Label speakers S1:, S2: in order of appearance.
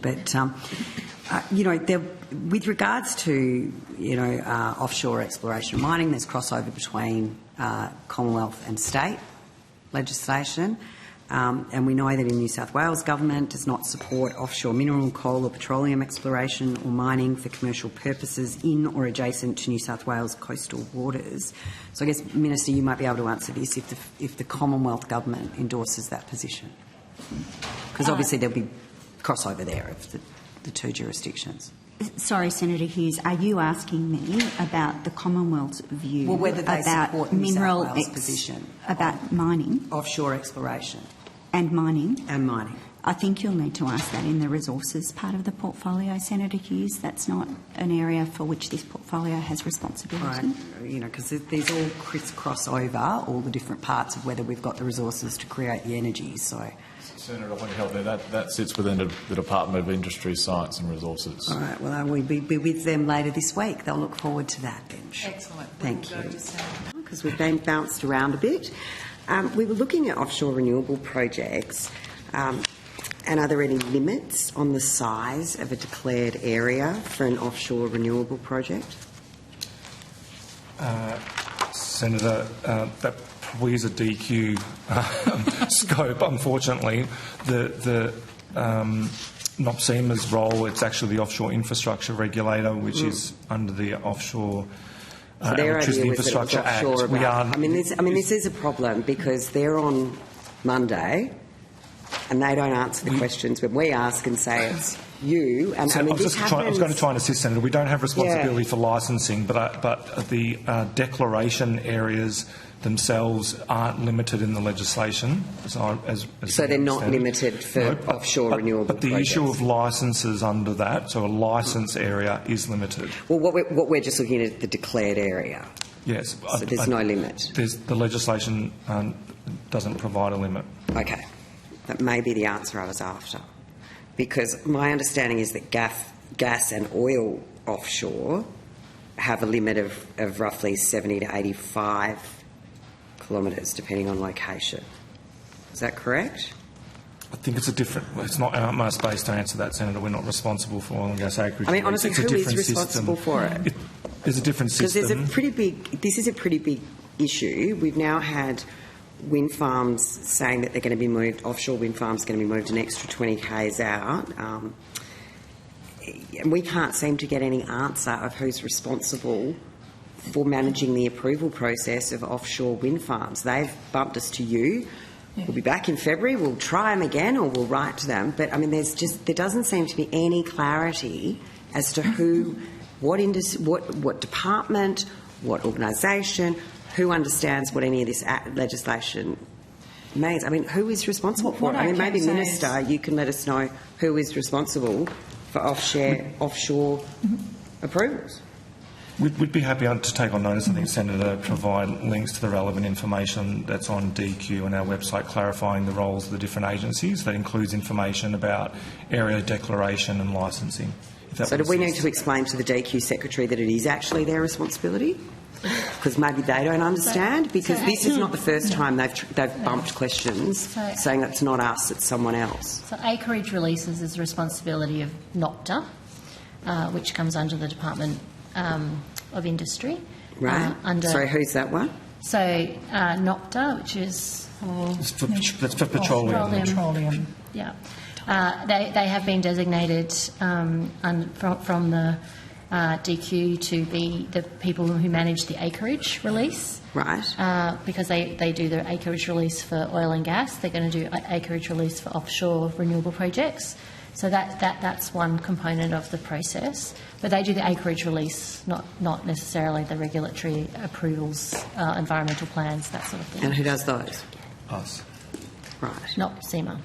S1: But, with regards to, offshore exploration and mining, there's crossover between Commonwealth and state legislation. And we know that in New South Wales, government does not support offshore mineral, coal or petroleum exploration or mining for commercial purposes in or adjacent to New South Wales coastal waters. So I guess, Minister, you might be able to answer this if the Commonwealth government endorses that position. Because obviously there'll be crossover there of the two jurisdictions.
S2: Sorry, Senator Hughes, are you asking me about the Commonwealth's view
S1: whether they
S2: about
S1: support
S2: mineral
S1: position
S2: about mining,
S1: offshore exploration
S2: and mining?
S1: And mining.
S2: I think you'll need to ask that in the resources part of the portfolio, Senator Hughes. That's not an area for which this portfolio has responsibility.
S1: Right, because these all crisscross over all the different parts of whether we've got the resources to create the energy. So.
S3: Senator, I want to help there. That sits within the Department of Industry, Science and Resources.
S1: All right, well, we'll be with them later this week. They'll look forward to that then.
S4: Excellent.
S1: Thank you. Because we've been bounced around a bit. We were looking at offshore renewable projects, and are there any limits on the size of a declared area for an offshore renewable project?
S5: Senator, that probably is a DQ scope, unfortunately. The NOPSEMA's role, it's actually the Offshore Infrastructure Regulator, which is under the Offshore Electricity Infrastructure Act.
S1: This is a problem because they're on Monday and they don't answer the questions when we ask and say it's you. And
S5: I was going to try and assist, Senator. We don't have responsibility for licensing, but the declaration areas themselves aren't limited in the legislation. So
S1: they're not limited for offshore renewable
S5: But the
S1: projects.
S5: issue of licences under that, so a licence area is limited.
S1: Well, what we're just looking at the declared area.
S5: Yes.
S1: So there's no limit.
S5: The legislation doesn't provide a limit.
S1: Okay. That may be the answer I was after. Because my understanding is that gas and oil offshore have a limit of roughly 70 to 85 kilometres, depending on location. Is that correct?
S5: I think it's not our space to answer that, Senator. We're not responsible for oil and gas acreage.
S1: Honestly, who is responsible for it?
S5: There's a different system.
S1: Because this is a pretty big issue. We've now had wind farms saying that they're going to be moved, offshore wind farms going to be moved an extra 20 k's out. And we can't seem to get any answer of who's responsible for managing the approval process of offshore wind farms. They've bumped us to you. We'll be back in February. We'll try them again, or we'll write to them. But there doesn't seem to be any clarity as to who, what department, what organisation, who understands what any of this legislation means. Who is responsible for it? Maybe Minister, you can let us know who is responsible for offshore approvals.
S5: We'd be happy to take on notice, I think, Senator, provide links to the relevant information that's on DQ on our website clarifying the roles of the different agencies. That includes information about area declaration and licensing.
S1: So do we need to explain to the DQ Secretary that it is actually their responsibility? Because maybe they don't understand, because this is not the first time they've bumped questions saying it's not us, it's someone else.
S4: So acreage releases is the responsibility of NOPTA, which comes under the Department of Industry.
S1: Right. Sorry, who's that one?
S4: So NOPTA, which is
S5: that's for petroleum.
S4: Yeah. They have been designated from the DQ to be the people who manage the acreage release.
S1: Right.
S4: Because they do the acreage release for oil and gas. They're going to do acreage release for offshore renewable projects. So that's one component of the process. But they do the acreage release, not necessarily the regulatory approvals, environmental plans, that sort of thing.
S1: And who does those?
S5: Us.
S1: Right.
S4: Not SEMA.